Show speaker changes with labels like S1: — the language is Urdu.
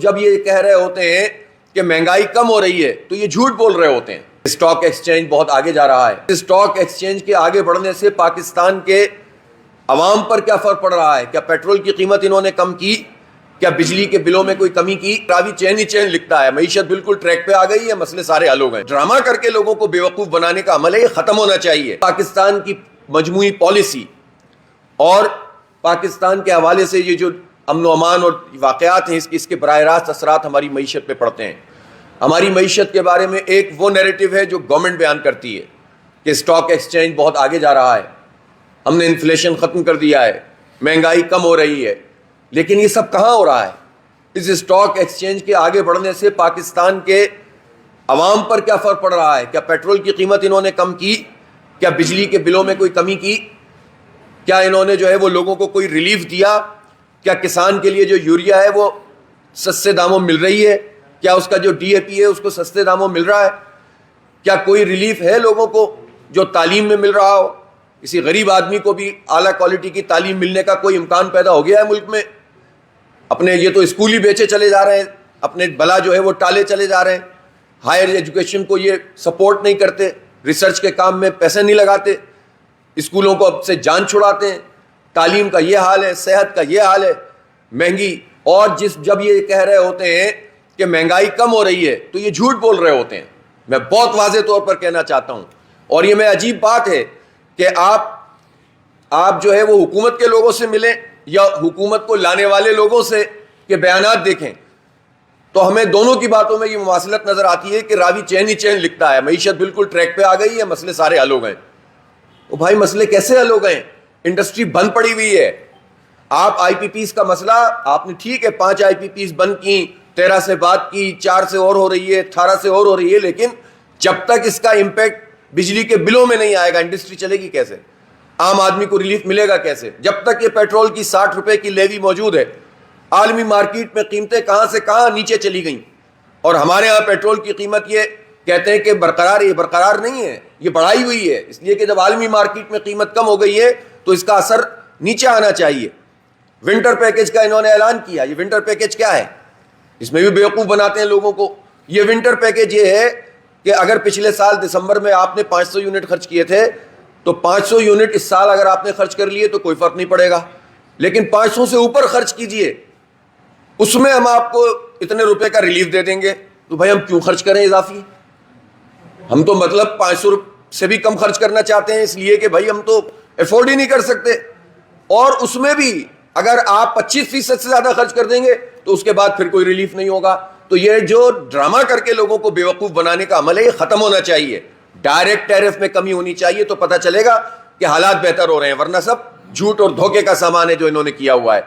S1: جب یہ کہہ رہے ہوتے ہیں کہ مہنگائی کم ہو رہی ہے تو یہ جھوٹ بول رہے ہوتے ہیں۔ اسٹاک ایکسچینج بہت آگے جا رہا ہے۔ اسٹاک ایکسچینج کے آگے بڑھنے سے پاکستان کے عوام پر کیا فرق پڑ رہا ہے؟ کیا پیٹرول کی قیمت انہوں نے کم کی؟ کیا بجلی کے بلوں میں کوئی کمی کی؟ راوی چین ہی چین لکھتا ہے معیشت بالکل ٹریک پہ آ گئی ہے، مسئلے سارے حل ہو گئے۔ ڈرامہ کر کے لوگوں کو بیوقوف بنانے کا عمل ہے، یہ ختم ہونا چاہیے۔ پاکستان کی مجموعی پالیسی اور پاکستان کے حوالے سے یہ جو امن و امان اور واقعات ہیں اس کے براہ راست اثرات ہماری معیشت پہ پڑتے ہیں۔ ہماری معیشت کے بارے میں ایک وہ نیریٹو ہے جو گورنمنٹ بیان کرتی ہے کہ اسٹاک ایکسچینج بہت آگے جا رہا ہے، ہم نے انفلیشن ختم کر دیا ہے، مہنگائی کم ہو رہی ہے، لیکن یہ سب کہاں ہو رہا ہے؟ اس اسٹاک ایکسچینج کے آگے بڑھنے سے پاکستان کے عوام پر کیا فرق پڑ رہا ہے؟ کیا پیٹرول کی قیمت انہوں نے کم کی؟ کیا بجلی کے بلوں میں کوئی کمی کی؟ کیا انہوں نے جو ہے وہ لوگوں کو کوئی ریلیف دیا؟ کیا کسان کے لیے جو یوریا ہے وہ سستے داموں مل رہی ہے؟ کیا اس کا جو ڈی اے پی ہے اس کو سستے داموں مل رہا ہے؟ کیا کوئی ریلیف ہے لوگوں کو جو تعلیم میں مل رہا ہو؟ کسی غریب آدمی کو بھی اعلیٰ کوالٹی کی تعلیم ملنے کا کوئی امکان پیدا ہو گیا ہے ملک میں؟ اپنے یہ تو اسکول ہی بیچے چلے جا رہے ہیں، اپنے بلا جو ہے وہ ٹالے چلے جا رہے ہیں، ہائر ایجوکیشن کو یہ سپورٹ نہیں کرتے، ریسرچ کے کام میں پیسے نہیں لگاتے، اسکولوں کو اب سے جان چھڑاتے ہیں، تعلیم کا یہ حال ہے، صحت کا یہ حال ہے، مہنگی۔ اور جب یہ کہہ رہے ہوتے ہیں کہ مہنگائی کم ہو رہی ہے تو یہ جھوٹ بول رہے ہوتے ہیں۔ میں بہت واضح طور پر کہنا چاہتا ہوں، اور یہ میں عجیب بات ہے کہ آپ جو ہے وہ حکومت کے لوگوں سے ملیں یا حکومت کو لانے والے لوگوں سے کہ بیانات دیکھیں تو ہمیں دونوں کی باتوں میں یہ مماثلت نظر آتی ہے کہ راوی چین ہی چین لکھتا ہے معیشت بالکل ٹریک پہ آ گئی ہے، مسئلے سارے حل ہو گئے۔ او بھائی مسئلے کیسے حل ہو گئے؟ انڈسٹری بند پڑی ہوئی ہے۔ آپ آئی پی پیز کا مسئلہ آپ نے ٹھیک ہے 5 آئی پی پیز بند کی، 13 سے بات کی، 4 سے اور ہو رہی ہے، 18 سے اور ہو رہی ہے، لیکن جب تک اس کا امپیکٹ بجلی کے بلوں میں نہیں آئے گا انڈسٹری چلے گی کیسے؟ عام آدمی کو ریلیف ملے گا کیسے؟ جب تک یہ پیٹرول کی 60 روپے کی لیوی موجود ہے، عالمی مارکیٹ میں قیمتیں کہاں سے کہاں نیچے چلی گئیں، اور ہمارے ہاں پیٹرول کی قیمت یہ کہتے ہیں کہ برقرار ہے، یہ برقرار نہیں ہے، یہ بڑھائی ہوئی ہے، اس لیے کہ جب عالمی مارکیٹ میں قیمت کم ہو گئی ہے تو اس کا اثر نیچے آنا چاہیے۔ ونٹر پیکج کا انہوں نے اعلان کیا، یہ ونٹر پیکج کیا ہے؟ اس میں بھی بیوقوف بناتے ہیں لوگوں کو۔ یہ ونٹر پیکج یہ ہے کہ اگر پچھلے سال دسمبر میں آپ نے 500 یونٹ خرچ کیے تھے تو 500 یونٹ اس سال اگر آپ نے خرچ کر لیے تو کوئی فرق نہیں پڑے گا، لیکن 500 سے اوپر خرچ کیجئے، اس میں ہم آپ کو اتنے روپے کا ریلیف دے دیں گے۔ تو بھائی ہم کیوں خرچ کریں اضافی؟ ہم تو مطلب 500 سے بھی کم خرچ کرنا چاہتے ہیں، اس لیے کہ بھائی ہم تو افورڈ ہی نہیں کر سکتے، اور اس میں بھی اگر آپ 25% سے زیادہ خرچ کر دیں گے تو اس کے بعد پھر کوئی ریلیف نہیں ہوگا۔ تو یہ جو ڈرامہ کر کے لوگوں کو بیوقوف بنانے کا عمل ہے یہ ختم ہونا چاہیے۔ ڈائریکٹ ٹیرف میں کمی ہونی چاہیے تو پتہ چلے گا کہ حالات بہتر ہو رہے ہیں، ورنہ سب جھوٹ اور دھوکے کا سامان ہے جو انہوں نے کیا ہوا ہے۔